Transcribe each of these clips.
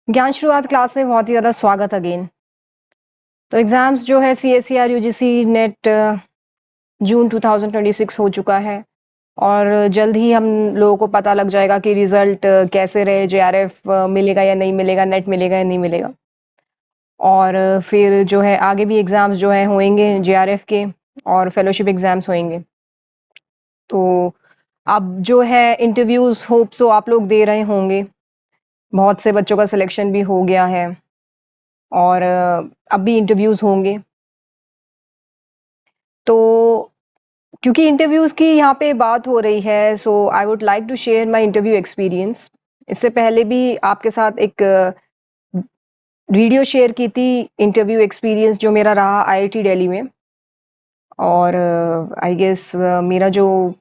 ज्ञान शुरुआत क्लास में बहुत ही ज़्यादा स्वागत अगेन। तो एग्ज़ाम्स जो है CSER UGC नेट जून 2026 हो चुका है और जल्द ही हम लोगों को पता लग जाएगा कि रिज़ल्ट कैसे रहे, JRF मिलेगा या नहीं मिलेगा, नेट मिलेगा या नहीं मिलेगा। और फिर जो है आगे भी एग्ज़ाम्स जो है होंगे JRF के और फेलोशिप एग्ज़ाम्स होंगे। तो अब जो है इंटरव्यूज़ होप सो आप लोग दे रहे होंगे। बहुत से बच्चों का सिलेक्शन भी हो गया है और अब भी इंटरव्यूज़ होंगे। तो क्योंकि इंटरव्यूज़ की यहाँ पे बात हो रही है, so I would like to share my interview experience. इससे पहले भी आपके साथ एक वीडियो शेयर की थी, इंटरव्यू एक्सपीरियंस जो मेरा रहा IIT दिल्ली में। और आई गेस मेरा जो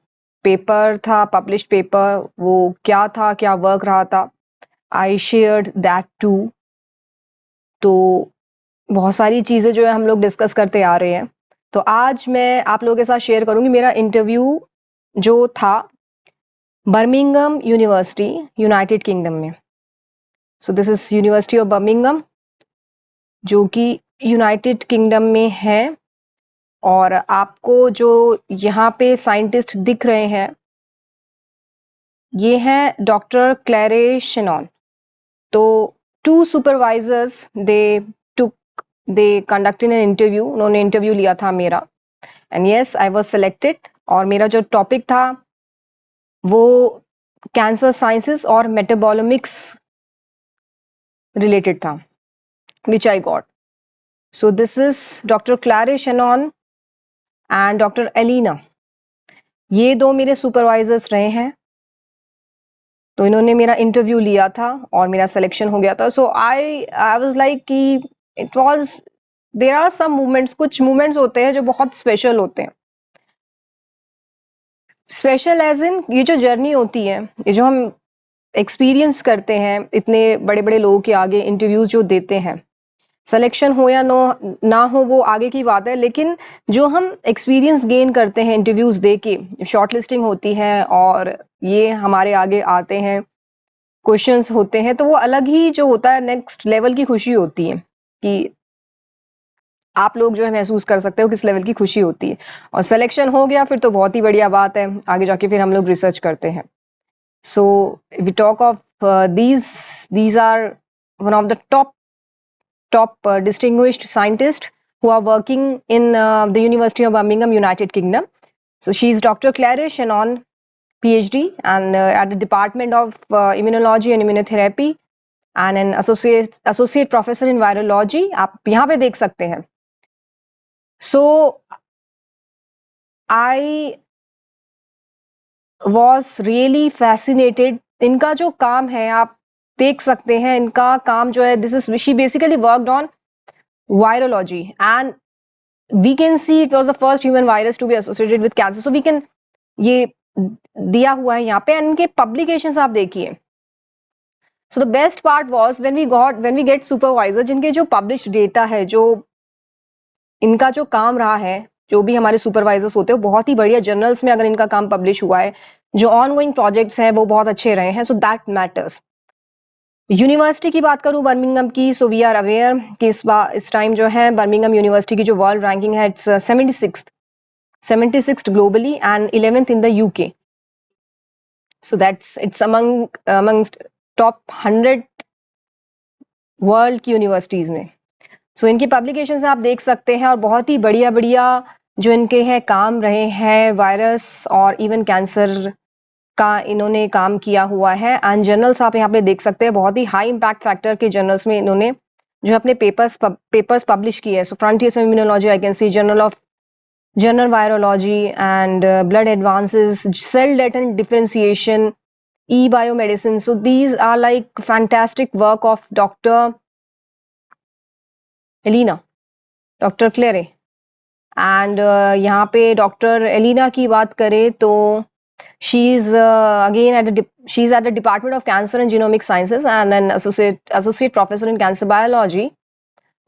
पेपर था, पब्लिश्ड पेपर, वो क्या था, क्या वर्क रहा था, आई शेयर्ड दैट टू। तो बहुत सारी चीज़ें जो है हम लोग डिस्कस करते आ रहे हैं। तो आज मैं आप लोगों के साथ शेयर करूँगी मेरा इंटरव्यू जो था बर्मिंघम यूनिवर्सिटी, यूनाइटेड किंगडम में। So this is university of Birmingham, जो कि यूनाइटेड किंगडम में है। और आपको जो यहाँ पे साइंटिस्ट दिख रहे हैं, ये हैं डॉक्टर क्लैरे शेनॉन। तो 2 supervisors they conducted an interview, उन्होंने इंटरव्यू लिया था मेरा। And yes, I was selected. और मेरा जो टॉपिक था वो कैंसर साइंसेस और मेटाबॉलोमिक्स रिलेटेड था, which I got. So this is doctor Claire Shannon and doctor Elina, ये दो मेरे सुपरवाइजर्स रहे हैं। तो इन्होंने मेरा इंटरव्यू लिया था और मेरा सिलेक्शन हो गया था। सो आई वाज लाइक कि it was, there are some movements, कुछ मूवमेंट्स होते हैं जो बहुत स्पेशल होते हैं। स्पेशल एज इन, ये जो जर्नी होती है, ये जो हम एक्सपीरियंस करते हैं इतने बड़े बड़े लोगों के आगे इंटरव्यूज जो देते हैं, सिलेक्शन हो या नो ना हो वो आगे की बात है, लेकिन जो हम एक्सपीरियंस गेन करते हैं इंटरव्यूज दे के, शॉर्ट लिस्टिंग होती है और ये हमारे आगे आते हैं, क्वेश्चंस होते हैं, तो वो अलग ही जो होता है, नेक्स्ट लेवल की खुशी होती है कि आप लोग जो है महसूस कर सकते हो किस लेवल की खुशी होती है। और सिलेक्शन हो गया फिर तो बहुत ही बढ़िया बात है, आगे जाके फिर हम लोग रिसर्च करते हैं। So we talk of these are one of the top distinguished scientists who are working in the University of Birmingham, United Kingdom. So she is Dr. Claire Shannon, PhD, and at the Department of Immunology and Immunotherapy, and an associate professor in virology. आप यहाँ पे देख सकते हैं. So I was really fascinated. इनका जो काम है आप देख सकते हैं, इनका काम जो है, this is, she basically worked on virology, and we can see it was the first human virus to be associated with cancer. So we can, ये दिया हुआ है यहाँ पे, and इनके publications आप देखिए. So the best part was when we get supervisor, जिनके जो published data है, जो इनका जो काम रहा है, जो भी हमारे सुपरवाइजर्स होते हैं, बहुत ही बढ़िया जर्नल्स में अगर इनका काम पब्लिश हुआ है, जो ऑनगोइंग प्रोजेक्ट्स हैं वो बहुत अच्छे रहे हैं, सो दैट मैटर्स। यूनिवर्सिटी की बात करूं बर्मिंघम की, सो वी आर अवेयर कि इस टाइम जो है बर्मिंघम यूनिवर्सिटी की जो वर्ल्ड रैंकिंग है, it's 76th globally and 11th in the UK. So that's it's amongst top 100 world की यूनिवर्सिटीज में। सो इनकी पब्लिकेशंस आप देख सकते हैं और बहुत ही बढ़िया बढ़िया जो इनके हैं काम रहे हैं, वायरस और इवन कैंसर का इन्होंने काम किया हुआ है। एंड जर्नल्स आप यहाँ पे देख सकते हैं, बहुत ही हाई इम्पैक्ट फैक्टर के जर्नल्स में इन्होंने जो अपने पेपर्स पब्लिश किए हैं। So Frontiers of immunology, I can see general virology and blood advances, cell death and differentiation, E biomedicine. So these are like fantastic work of doctor Elina, doctor Claire. And यहाँ पे doctor Elina की बात करें तो she is again she is at the department of cancer and genomic sciences and an associate professor in cancer biology.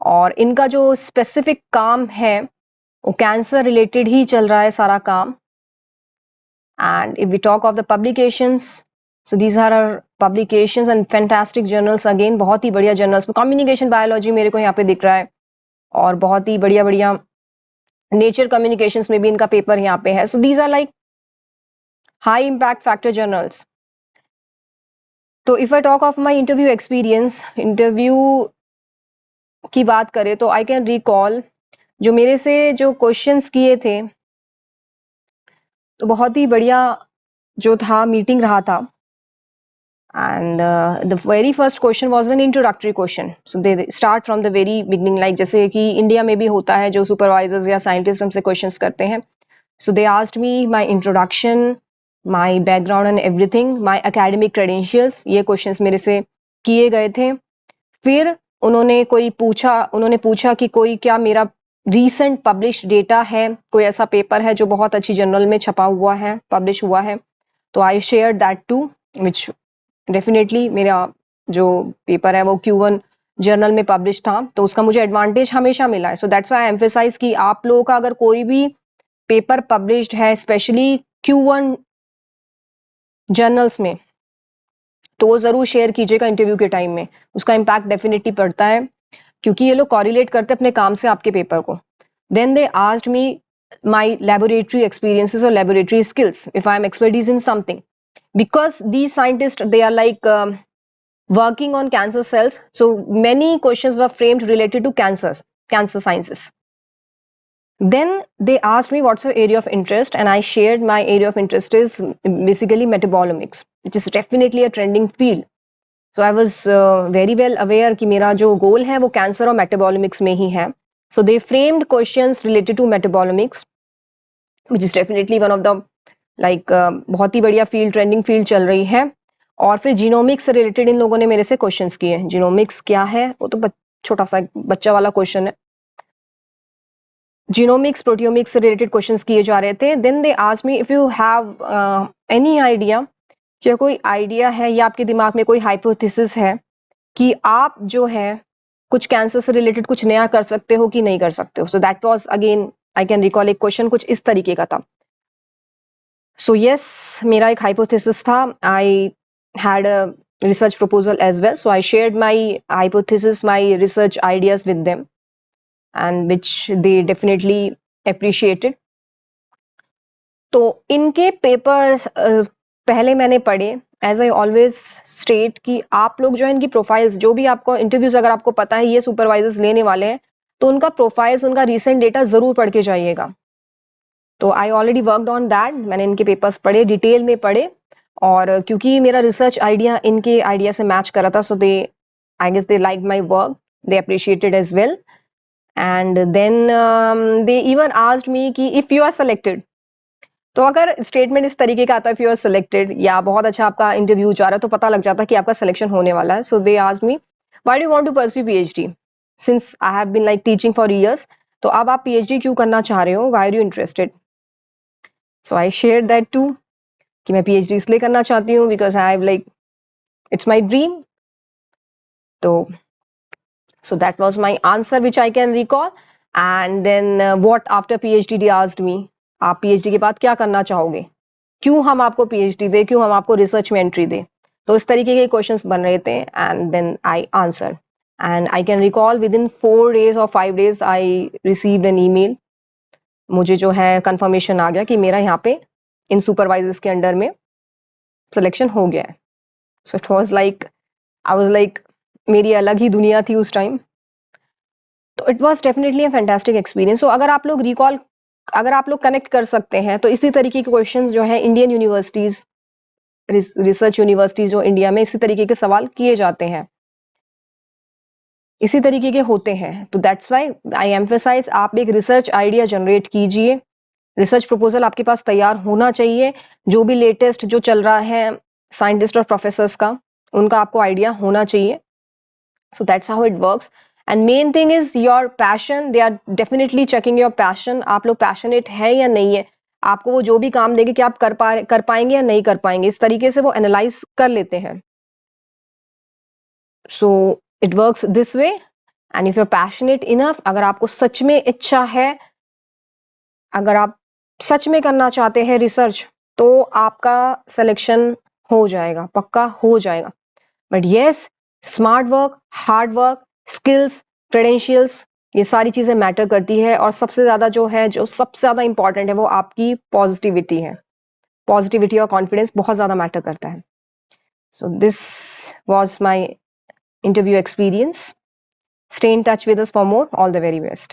और इनका जो specific काम है वो कैंसर रिलेटेड ही चल रहा है सारा काम. And if we talk of the publications, so these are our publications and fantastic journals, again बहुत ही बढ़िया जर्नल्स। कम्युनिकेशन बायोलॉजी मेरे को यहाँ पे दिख रहा है, और बहुत ही बढ़िया बढ़िया नेचर कम्युनिकेशंस में भी इनका पेपर यहाँ पे है। So these are like high impact factor journals. तो if I talk of my interview experience, interview की बात करें तो आई कैन रिकॉल जो मेरे से जो क्वेश्चंस किए थे, तो बहुत ही बढ़िया जो था मीटिंग रहा था। And the very first question was an introductory question, so they start from the very beginning, like जैसे कि इंडिया में भी होता है, जो सुपरवाइजर्स या साइंटिस्ट हमसे क्वेश्चंस करते हैं। So they asked me my introduction, my background and everything, my academic credentials, ये क्वेश्चंस मेरे से किए गए थे। फिर उन्होंने पूछा कि कोई क्या मेरा रीसेंट पब्लिश डेटा है, कोई ऐसा पेपर है जो बहुत अच्छी जर्नल में छपा हुआ है, पब्लिश हुआ है। तो I share that too, which definitely मेरा जो पेपर है वो Q1 जर्नल में पब्लिश था, तो उसका मुझे एडवांटेज हमेशा मिला है। So that's why I emphasize कि आप लोगों का अगर कोई भी पेपर पब्लिश्ड है, स्पेशली Q1 जर्नल्स में, तो वो जरूर शेयर कीजिएगा इंटरव्यू के टाइम में। उसका इम्पैक्ट डेफिनेटली पड़ता है, क्योंकि ये लोग कॉरिलेट करते हैं अपने काम से आपके पेपर को। Then they asked me my laboratory experiences और laboratory skills, if I am expertise in something, because these scientists, they are like working on cancer cells, so many questions were framed related to cancer sciences. Then they asked me what's your area of interest, and I shared my area of interest is basically metabolomics, which is definitely a trending field. So I was very well aware कि मेरा जो goal है वो cancer और metabolomics में ही है. So they framed questions related to metabolomics, which is definitely one of the बहुत ही बढ़िया फील्ड, ट्रेंडिंग फील्ड चल रही है। और फिर जीनोमिक्स से रिलेटेड इन लोगों ने मेरे से क्वेश्चंस किए। जीनोमिक्स क्या है, वो तो छोटा सा बच्चा वाला क्वेश्चन है। जीनोमिक्स, प्रोटियोमिक्स से रिलेटेड क्वेश्चंस किए जा रहे थे। Then they asked me if you have any idea, क्या कोई आइडिया है या आपके दिमाग में कोई हाइपोथेसिस है कि आप जो है कुछ कैंसर से रिलेटेड कुछ नया कर सकते हो कि नहीं कर सकते हो। So that was again, I can recall, एक क्वेश्चन कुछ इस तरीके का था। So yes, मेरा एक hypothesis था. I had a research proposal as well. So I shared my hypothesis, my research ideas with them, and which they definitely appreciated. तो इनके पेपर्स पहले मैंने पढ़े। एज आई ऑलवेज स्टेट कि आप लोग जो है इनकी प्रोफाइल्स, जो भी आपको इंटरव्यूज अगर आपको पता है ये सुपरवाइजर्स लेने वाले हैं, तो उनका प्रोफाइल्स, उनका रीसेंट डेटा जरूर पढ़ के जाइएगा। तो I already worked on that, मैंने इनके पेपर्स पढ़े, डिटेल में पढ़े, और क्योंकि मेरा रिसर्च आइडिया इनके आइडिया से मैच कर रहा था, so they, I guess they like my work, they appreciated as well. And then they even asked me कि इफ यू आर सेलेक्टेड, तो अगर स्टेटमेंट इस तरीके का आता है, इफ यू आर सेलेक्टेड, या बहुत अच्छा आपका इंटरव्यू जा रहा है, तो पता लग जाता है कि आपका सिलेक्शन होने वाला है। So they asked me why do you want to pursue PhD, since I have been like teaching for years, तो अब आप पीएचडी क्यों करना चाह रहे हो, why are you interested. So I share that too कि मैं पीएचडी इसलिए करना चाहती हूँ because I have like, it's my dream. तो so that was my answer which I can recall. And then what after PhD they asked me, आप PhD के बाद क्या करना चाहोगे, क्यों हम आपको PhD दे, क्यों हम आपको रिसर्च में एंट्री दे। तो इस तरीके के क्वेश्चंस बन रहे थे, and then I answer, and I can recall within 4 days और 5 days I received an email. मुझे जो है कंफर्मेशन आ गया कि मेरा यहाँ पे इन सुपरवाइजर्स के अंडर में सिलेक्शन हो गया है। So it was like, I was like, मेरी अलग ही दुनिया थी उस टाइम। तो it was definitely a fantastic experience. So अगर आप लोग रिकॉल, अगर आप लोग कनेक्ट कर सकते हैं, तो इसी तरीके के क्वेश्चंस जो है इंडियन यूनिवर्सिटीज, रिसर्च यूनिवर्सिटीज जो इंडिया में, इसी तरीके के सवाल किए जाते हैं, इसी तरीके के होते हैं। तो दैट्स व्हाई आई एम्फेसाइज, आप एक रिसर्च आइडिया जनरेट कीजिए, रिसर्च प्रपोजल आपके पास तैयार होना चाहिए, जो भी लेटेस्ट जो चल रहा है साइंटिस्ट और प्रोफेसर्स का, उनका आपको आइडिया होना चाहिए। So that's how it works. And main thing is your passion, they are definitely checking your passion, आप लोग पैशनेट है या नहीं है। आपको वो जो भी काम देंगे कि आप कर पाएंगे या नहीं कर पाएंगे, इस तरीके से वो एनालाइज कर लेते हैं। So it works this way. And if you are passionate enough, अगर आपको सच में इच्छा है, अगर आप सच में करना चाहते हैं रिसर्च, तो आपका सिलेक्शन हो जाएगा, पक्का हो जाएगा। But yes, smart work, hard work, skills, credentials, ये सारी चीज़ें मैटर करती है और सबसे ज़्यादा जो सबसे ज़्यादा इंपॉर्टेंट है वो आपकी पॉजिटिविटी है। पॉजिटिविटी और कॉन्फिडेंस बहुत ज़्यादा मैटर करता है। So this was my interview experience. Stay in touch with us for more. All the very best.